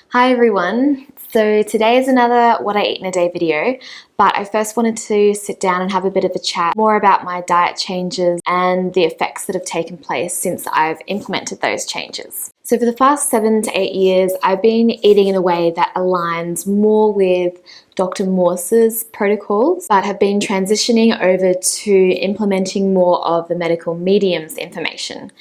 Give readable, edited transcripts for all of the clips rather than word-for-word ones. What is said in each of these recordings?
Hi everyone. So today is another What I Eat in a Day video, but I first wanted to sit down and have a bit of a chat more about my diet changes and the effects that have taken place since I've implemented those changes. So for the past 7 to 8 years, I've been eating in a way that aligns more with Dr. Morse's protocols, but have been transitioning over to implementing more of the medical medium's information.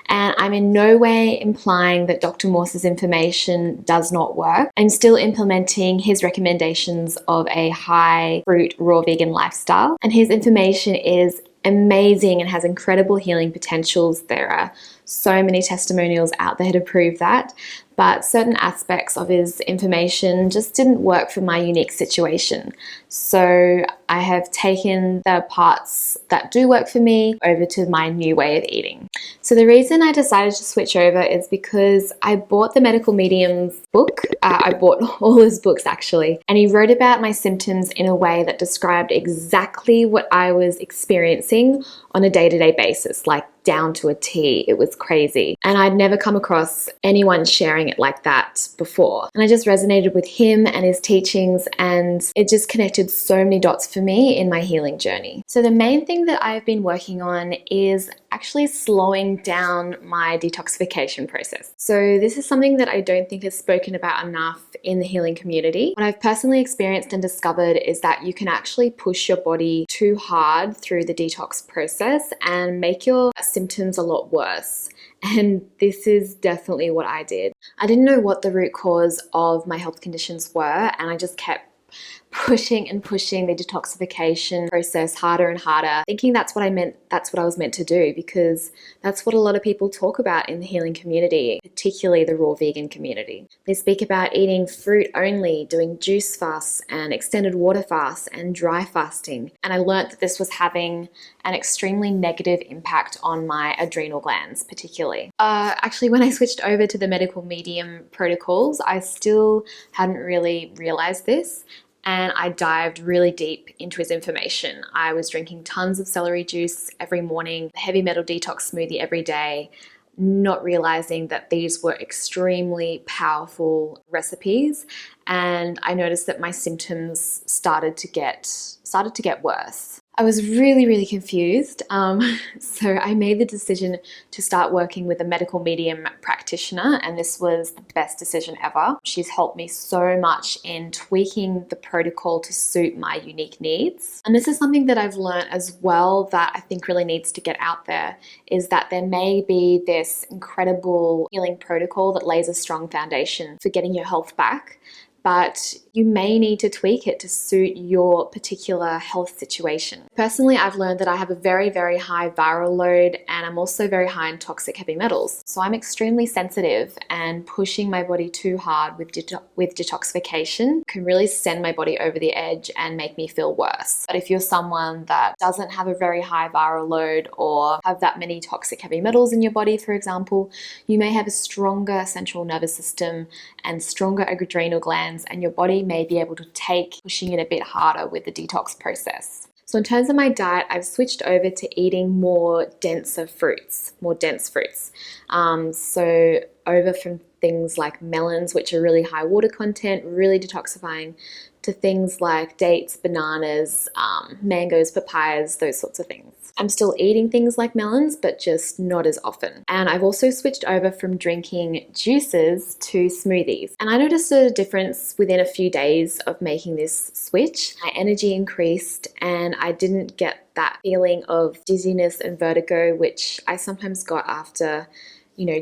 And I'm in no way implying that Dr. Morse's information does not work. I'm still implementing his recommendations of a high fruit, raw vegan lifestyle. And his information is amazing and has incredible healing potentials. There are so many testimonials out there to prove that. But certain aspects of his information just didn't work for my unique situation. So I have taken the parts that do work for me over to my new way of eating. So the reason I decided to switch over is because I bought the Medical Medium's book. I bought all his books actually, and he wrote about my symptoms in a way that described exactly what I was experiencing on a day-to-day basis, like down to a T. It was crazy. And I'd never come across anyone sharing it like that before. And I just resonated with him and his teachings, and it just connected so many dots for me in my healing journey. So the main thing that I've been working on is actually slowing down my detoxification process. So this is something that I don't think is spoken about enough in the healing community. What I've personally experienced and discovered is that you can actually push your body too hard through the detox process and make your symptoms a lot worse. And this is definitely what I did. I didn't know what the root cause of my health conditions were, and I just kept pushing and pushing the detoxification process harder and harder, thinking that's what I was meant to do, because that's what a lot of people talk about in the healing community, particularly the raw vegan community. They speak about eating fruit only, doing juice fasts and extended water fasts and dry fasting. And I learned that this was having an extremely negative impact on my adrenal glands, particularly. Actually, when I switched over to the medical medium protocols, I still hadn't really realized this, and I dived really deep into his information. I was drinking tons of celery juice every morning, heavy metal detox smoothie every day, not realizing that these were extremely powerful recipes. And I noticed that my symptoms started to get worse. I was really confused. So I made the decision to start working with a medical medium practitioner, and this was the best decision ever. She's helped me so much in tweaking the protocol to suit my unique needs. And this is something that I've learned as well that I think really needs to get out there, is that there may be this incredible healing protocol that lays a strong foundation for getting your health back, but you may need to tweak it to suit your particular health situation. Personally, I've learned that I have a very high viral load, and I'm also very high in toxic heavy metals. So I'm extremely sensitive, and pushing my body too hard with detoxification can really send my body over the edge and make me feel worse. But if you're someone that doesn't have a very high viral load or have that many toxic heavy metals in your body, for example, you may have a stronger central nervous system and stronger adrenal glands, and your body may be able to take pushing it a bit harder with the detox process. So in terms of my diet, I've switched over to eating more dense fruits. So over from things like melons, which are really high water content, really detoxifying, to things like dates, bananas, mangoes, papayas, those sorts of things. I'm still eating things like melons, but just not as often. And I've also switched over from drinking juices to smoothies. And I noticed a difference within a few days of making this switch. My energy increased, and I didn't get that feeling of dizziness and vertigo, which I sometimes got after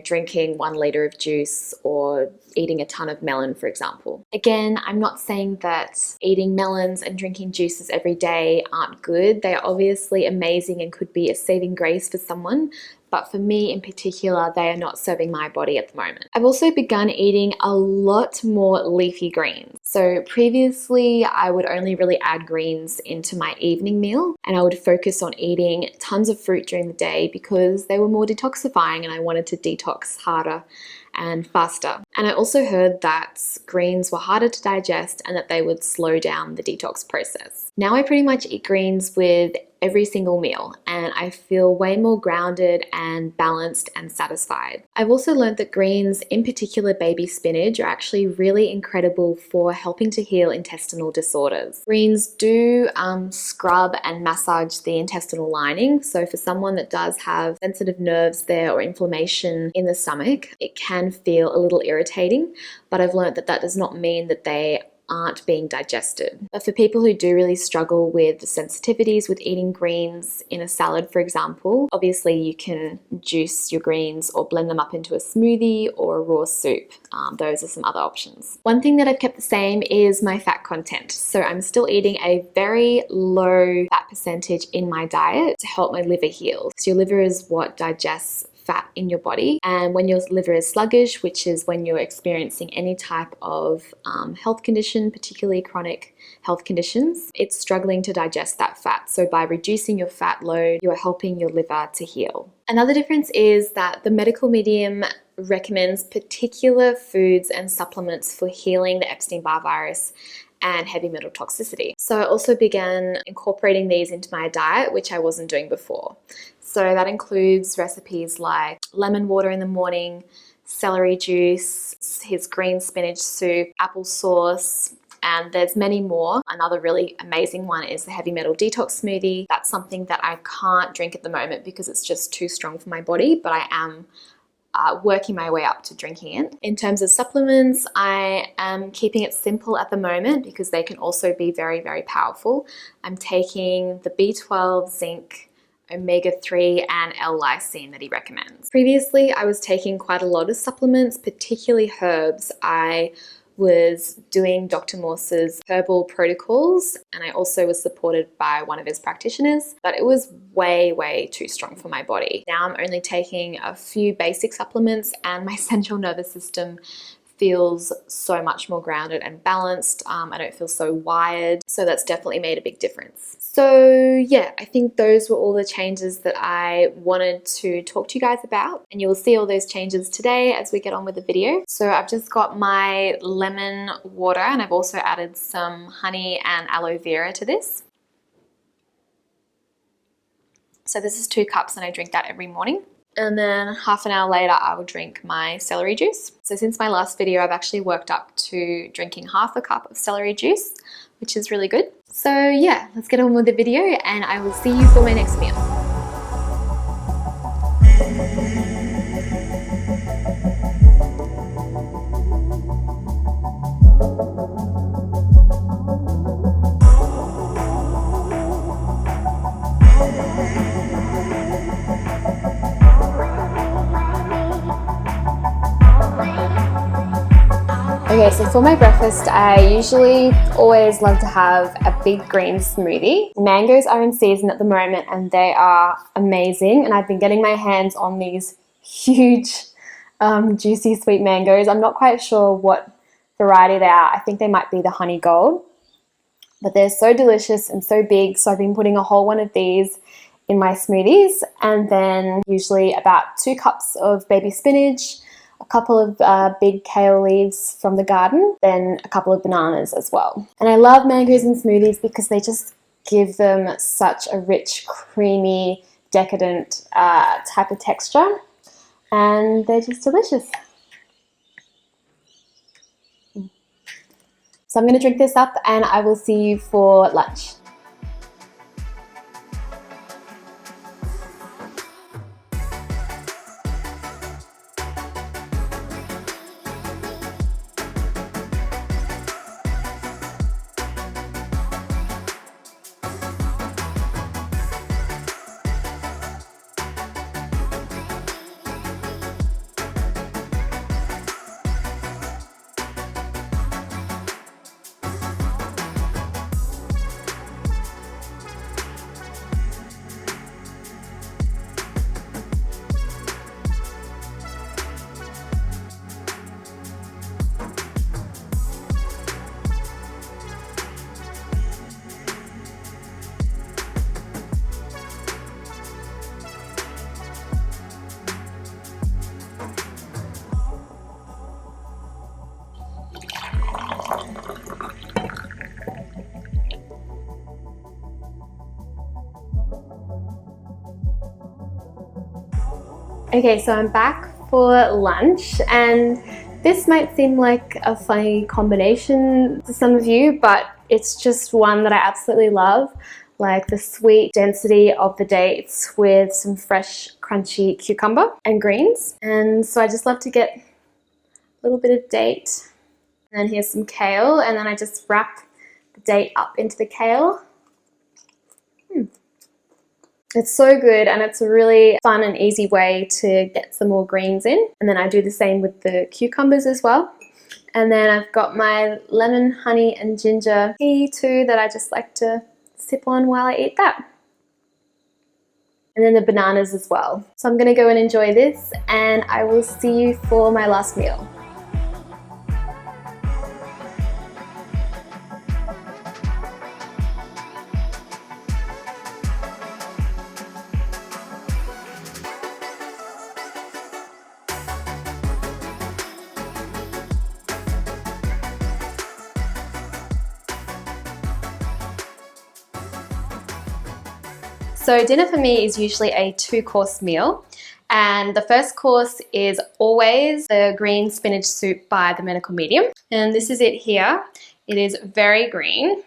drinking 1 liter of juice or eating a ton of melon, for example. Again, I'm not saying that eating melons and drinking juices every day aren't good. They are obviously amazing and could be a saving grace for someone, but for me in particular, they are not serving my body at the moment. I've also begun eating a lot more leafy greens. So previously, I would only really add greens into my evening meal, and I would focus on eating tons of fruit during the day because they were more detoxifying and I wanted to detox harder and faster. And I also heard that greens were harder to digest and that they would slow down the detox process. Now I pretty much eat greens with every single meal and I feel way more grounded and balanced and satisfied. I've also learned that greens, in particular baby spinach, are actually really incredible for helping to heal intestinal disorders. Greens do scrub and massage the intestinal lining, so for someone that does have sensitive nerves there or inflammation in the stomach, it can feel a little irritating, but I've learned that that does not mean that they aren't being digested. But for people who do really struggle with the sensitivities with eating greens in a salad, for example, obviously you can juice your greens or blend them up into a smoothie or a raw soup. Those are some other options. One thing that I've kept the same is my fat content. So I'm still eating a very low fat percentage in my diet to help my liver heal. So your liver is what digests fat in your body, and when your liver is sluggish, which is when you're experiencing any type of health condition, particularly chronic health conditions, it's struggling to digest that fat. So by reducing your fat load, you are helping your liver to heal. Another difference is that the medical medium recommends particular foods and supplements for healing the Epstein-Barr virus and heavy metal toxicity. So I also began incorporating these into my diet, which I wasn't doing before. So that includes recipes like lemon water in the morning, celery juice, his green spinach soup, applesauce, and there's many more. Another really amazing one is the heavy metal detox smoothie. That's something that I can't drink at the moment because it's just too strong for my body, but I am working my way up to drinking it. In terms of supplements, I am keeping it simple at the moment because they can also be very, very powerful. I'm taking the B12, zinc, omega-3 and L-lysine that he recommends. Previously, I was taking quite a lot of supplements, particularly herbs. I was doing Dr. Morse's herbal protocols and I also was supported by one of his practitioners, but it was way too strong for my body. Now I'm only taking a few basic supplements and my central nervous system feels so much more grounded and balanced. I don't feel so wired, so that's definitely made a big difference. So yeah, I think those were all the changes that I wanted to talk to you guys about, and you'll see all those changes today as we get on with the video. So I've just got my lemon water and I've also added some honey and aloe vera to this. So this is 2 cups and I drink that every morning. And then half an hour later, I will drink my celery juice. So since my last video, I've actually worked up to drinking half a cup of celery juice, which is really good. So yeah, let's get on with the video and I will see you for my next meal. Okay, so for my breakfast, I usually always love to have a big green smoothie. Mangoes are in season at the moment and they are amazing. And I've been getting my hands on these huge, juicy sweet mangoes. I'm not quite sure what variety they are. I think they might be the honey gold, but they're so delicious and so big. So I've been putting a whole one of these in my smoothies, and then usually about 2 cups of baby spinach, a couple of big kale leaves from the garden, then a couple of bananas as well. And I love mangoes in smoothies because they just give them such a rich, creamy, decadent type of texture, and they're just delicious. So I'm going to drink this up and I will see you for lunch. Okay, so I'm back for lunch, and this might seem like a funny combination to some of you, but it's just one that I absolutely love, like the sweet density of the dates with some fresh crunchy cucumber and greens. And so I just love to get a little bit of date, and then here's some kale, and then I just wrap the date up into the kale. It's so good, and it's a really fun and easy way to get some more greens in. And then I do the same with the cucumbers as well. And then I've got my lemon, honey and ginger tea too that I just like to sip on while I eat that. And then the bananas as well. So I'm gonna go and enjoy this, and I will see you for my last meal. So dinner for me is usually a 2-course meal, and the first course is always the green spinach soup by The Medical Medium, and this is it here. It is very green.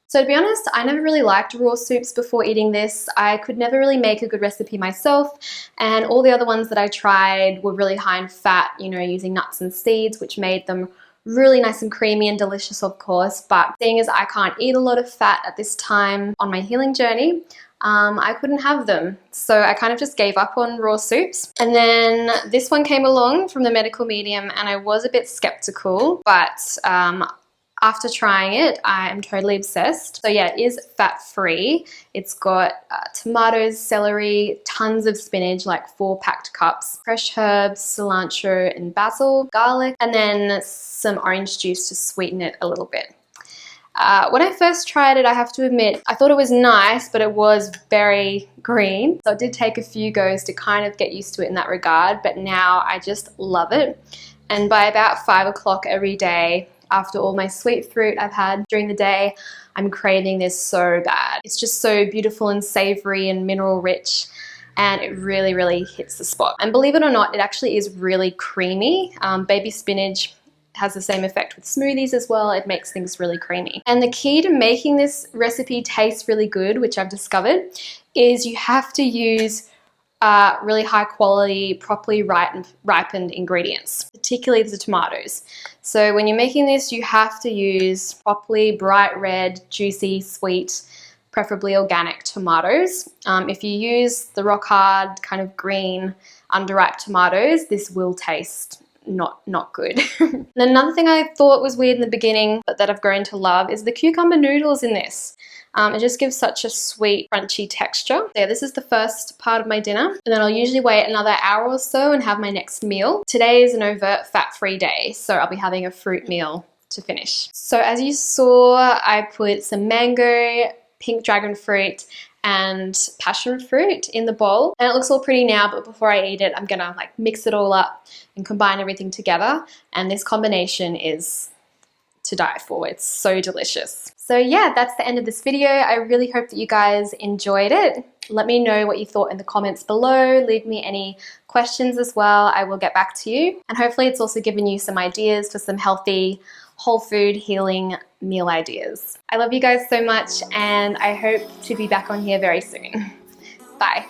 So to be honest, I never really liked raw soups before eating this. I could never really make a good recipe myself, and all the other ones that I tried were really high in fat, you know, using nuts and seeds, which made them really nice and creamy and delicious, of course. But seeing as I can't eat a lot of fat at this time on my healing journey, I couldn't have them. So I kind of just gave up on raw soups. And then this one came along from The Medical Medium, and I was a bit skeptical, but after trying it, I am totally obsessed. So yeah, it is fat-free. It's got tomatoes, celery, tons of spinach, like 4 packed cups, fresh herbs, cilantro and basil, garlic, and then some orange juice to sweeten it a little bit. When I first tried it, I have to admit, I thought it was nice, but it was very green. So it did take a few goes to kind of get used to it in that regard, but now I just love it. And by about 5 o'clock every day, after all my sweet fruit I've had during the day, I'm craving this so bad. It's just so beautiful and savory and mineral rich, and it really, really hits the spot. And believe it or not, it actually is really creamy. Baby spinach has the same effect with smoothies as well. It makes things really creamy. And the key to making this recipe taste really good, which I've discovered, is you have to use really high quality, properly ripened ingredients, particularly the tomatoes. So when you're making this, you have to use properly bright red, juicy, sweet, preferably organic tomatoes. If you use the rock hard kind of green, underripe tomatoes, this will taste not good. And another thing I thought was weird in the beginning, but that I've grown to love, is the cucumber noodles in this. It just gives such a sweet, crunchy texture. So yeah, this is the first part of my dinner, and then I'll usually wait another hour or so and have my next meal. Today is an overt fat-free day, so I'll be having a fruit meal to finish. So as you saw, I put some mango, pink dragon fruit, and passion fruit in the bowl, and it looks all pretty now, but before I eat it, I'm gonna like mix it all up and combine everything together, and this combination is to die for. It's so delicious. So yeah, that's the end of this video. I really hope that you guys enjoyed it. Let me know what you thought in the comments below. Leave me any questions as well. I will get back to you. And hopefully it's also given you some ideas for some healthy, whole food, healing meal ideas. I love you guys so much, and I hope to be back on here very soon. Bye.